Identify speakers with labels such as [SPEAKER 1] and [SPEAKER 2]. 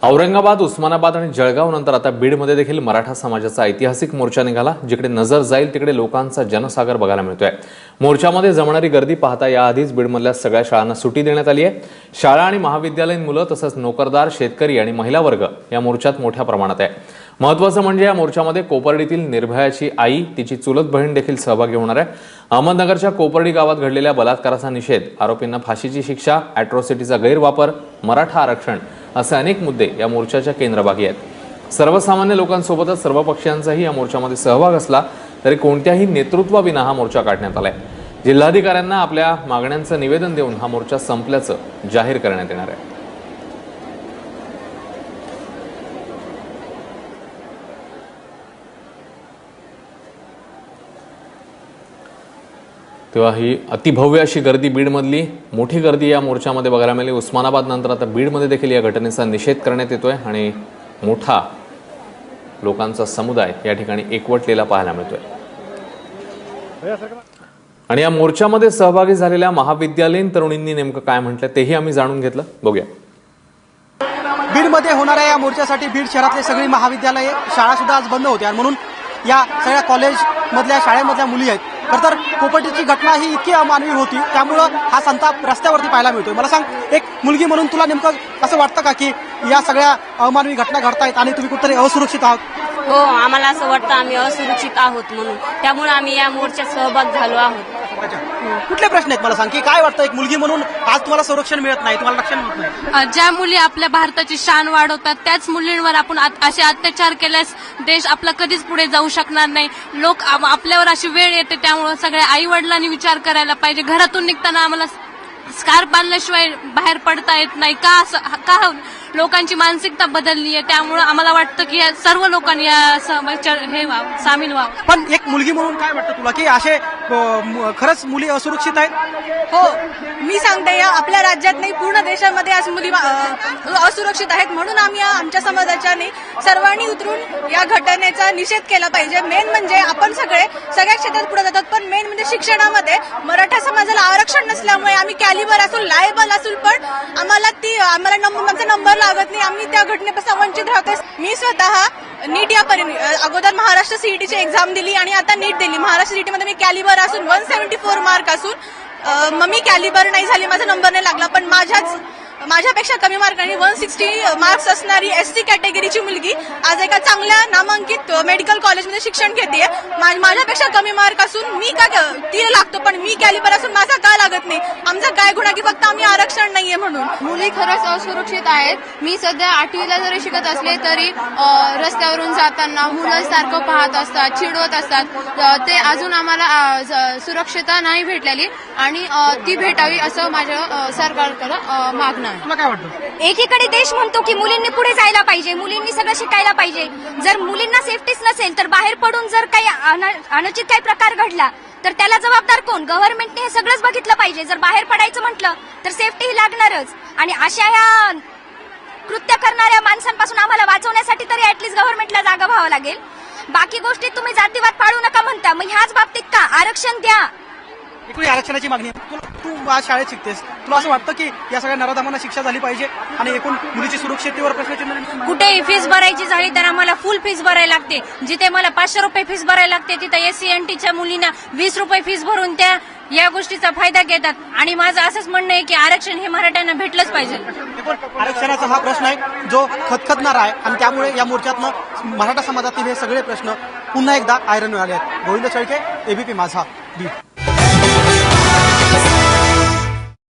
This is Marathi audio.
[SPEAKER 1] औरंगाबाद, उस्मानाबाद आणि जळगाव नंतर आता बीडमध्ये देखील मराठा समाजाचा ऐतिहासिक मोर्चा निघाला। जिकडे नजर जाईल तिकडे लोकांचा जनसागर बघायला मिळतोय। मोर्चामध्ये जमणारी गर्दी पाहता याआधीच बीडमधल्या सगळ्या शाळांना सुट्टी देण्यात आली आहे। शाळा आणि महाविद्यालयीन मुलं तसंच नोकरदार, शेतकरी आणि महिला वर्ग या मोर्चात मोठ्या प्रमाणात आहे। महत्त्वाचं म्हणजे या मोर्चामध्ये कोपर्डीतील निर्भयाची आई, तिची चुलत बहीण देखील सहभागी होणार आहे। अहमदनगरच्या कोपर्डी गावात घडलेल्या बलात्काराचा निषेध, आरोपींना फाशीची शिक्षा, अॅट्रॉसिटीचा गैरवापर, मराठा आरक्षण असे अनेक मुद्दे या मोर्चाच्या केंद्रभागी आहेत। सर्वसामान्य लोकांसोबतच सर्व पक्षांचाही या मोर्चामध्ये सहभाग असला तरी कोणत्याही नेतृत्वाविना हा मोर्चा काढण्यात आलाय। जिल्हाधिकाऱ्यांना आपल्या मागण्यांचं निवेदन देऊन हा मोर्चा संपल्याचं जाहीर करण्यात येणार आहे। तेव्हा ही अतिभव्य अशी गर्दी बीडमधली मोठी गर्दी या मोर्चामध्ये बघायला मिळाली। उस्मानाबाद नंतर आता बीडमध्ये देखील या घटनेचा निषेध करण्यात येतोय आणि मोठा लोकांचा समुदाय या ठिकाणी एकवटलेला पाहायला मिळतोय। आणि या मोर्चामध्ये सहभागी झालेल्या महाविद्यालयीन तरुणींनी नेमकं काय म्हटलं तेही आम्ही जाणून घेतलं, बघूया।
[SPEAKER 2] बीडमध्ये होणाऱ्या या मोर्चासाठी बीड शहरातले सगळी महाविद्यालये, शाळा सुद्धा आज बंद होत्या। म्हणून या सगळ्या कॉलेजमधल्या, शाळेमधल्या मुली आहेत। तर कोपर्डीची घटना ही इतकी अमानवी होती, त्यामुळं हा संताप रस्त्यावरती पाहायला मिळतोय। मला सांग, एक मुलगी म्हणून तुला नेमकं असं वाटतं का की या सगळ्या अमानवी घटना घडतायत आणि तुम्ही कुठेतरी असुरक्षित आहात?
[SPEAKER 3] हो, आम्हाला असं वाटतं आम्ही असुरक्षित आहोत म्हणून, त्यामुळे आम्ही या मोर्चात सहभाग झालो आहोत।
[SPEAKER 2] कुठले प्रश्न आहेत मला सांग, की काय वाटतं एक मुलगी म्हणून आज तुम्हाला संरक्षण मिळत नाही, तुम्हाला रक्षण मिळत नाही?
[SPEAKER 4] ज्या मुली आपल्या भारताची शान वाढवतात त्याच मुलींवर आपण असे अत्याचार केल्यास देश आपला कधीच पुढे जाऊ शकणार नाही। लोक आपल्यावर अशी वेळ येते, त्यामुळे सगळ्या आई वडिलांनी विचार करायला पाहिजे। घरातून निघताना आम्हाला स्कार्फ बांधल्याशिवाय बाहेर पडता येत नाही का लोकांची मानसिकता बदलली आहे। त्यामुळे आम्हाला वाटतं की सर्व लोकांनी या सामील व्हावं।
[SPEAKER 2] पण एक मुलगी म्हणून काय वाटतं तुला की असे खरंच मुली असुरक्षित आहेत?
[SPEAKER 5] हो, मी सांगते या आपल्या राज्यात नाही पूर्ण देशामध्ये आज मुली असुरक्षित आहेत। म्हणून आम्ही आमच्या समाजाच्याने सर्वांनी उतरून या घटनेचा निषेध केला पाहिजे। मेन म्हणजे आपण सगळ्या क्षेत्रात पुढे जातात, पण मेन म्हणजे शिक्षणामध्ये मराठा समाजाला आरक्षण नसल्यामुळे आम्ही कॅलिबर असू, लायबल असू, पण आम्हाला आमचा नंबर लागत नाही। आम्ही त्या घटनेपासून वंचित राहतोय। मी स्वतः नीट या अगोदर महाराष्ट्र सीईटीची एक्झाम दिली आणि आता नीट दिली। महाराष्ट्र सीईटी मध्ये मी कॅलिबर असून 174 मार्क असून मग मी कॅलिबर नाही झाली, माझा नंबर नाही लागला। पण माझ्यापेक्षा कमी मार्कांनी 160 मार्क्स असणारी एससी कॅटेगरीची मुलगी आज एका चांगल्या नामांकित मेडिकल कॉलेजमध्ये शिक्षण घेते। माझ्यापेक्षा कमी मार्क असून मी का तिला लागतो, पण मी कॅलिबर असून माझा का लागत नाही? आमचा काय गुन्हा की फक्त आम्ही आरक्षण नाहीये म्हणून?
[SPEAKER 4] मुली खरंच असुरक्षित आहेत। मी सध्या 8वीला जरी शिकत असले तरी रस्त्यावरून जाताना मुलं सारखं पाहत असतात, चिडवत असतात। ते अजून आम्हाला सुरक्षितता नाही भेटलेली आणि ती भेटावी असं माझ्या सरकारकडे मागणं आहे।
[SPEAKER 2] तुला काय वाटतं?
[SPEAKER 6] एकीकडे देश म्हणतो की मुलींनी पुढे जायला पाहिजे, मुलींनी सगळं शिकायला पाहिजे। जर मुलींना सेफ्टीच नसेल तर बाहेर पडून जर काही अनुचित काही प्रकार घडला तर त्याला जबाबदार कोण? गव्हर्नमेंटने हे सगळंच बघितलं पाहिजे। जर बाहेर पडायचं म्हटलं तर सेफ्टी ही लागणारच आणि अशा ह्या कृत्य करणाऱ्या माणसांपासून आम्हाला वाचवण्यासाठी तरी ऍटलीस्ट गव्हर्नमेंटला जागा व्हावं लागेल। बाकी गोष्टीत तुम्ही जातीवाद पाळू नका म्हणता, मग ह्याच बाबतीत का आरक्षण द्या?
[SPEAKER 2] एकूण आरक्षणाची मागणी आहे। तू आज शाळेत शिकतेस, तुला असं वाटतं की या सगळ्या नराधमांना शिक्षा झाली पाहिजे आणि एकूण मुलीची सुरक्षिततेवर प्रश्नचिन्ह?
[SPEAKER 4] कुठेही फीस भरायची झाली तर आम्हाला फुल फीस भरायला लागते। जिथे मला 500 रुपये फीस भरायला लागते तिथे SC/NTच्या मुलींना 20 रुपये फीस भरून त्या या गोष्टीचा फायदा घेतात। आणि माझं असंच म्हणणं आहे की आरक्षण हे मराठ्यांना भेटलंच पाहिजे।
[SPEAKER 2] आरक्षणाचा हा प्रश्न आहे जो खदखदणारा आहे आणि त्यामुळे या मोर्चातनं मराठा समाजातील हे सगळे प्रश्न पुन्हा एकदा आयरन आले आहेत। गोविंद शेळके, ABP माझा, बीड।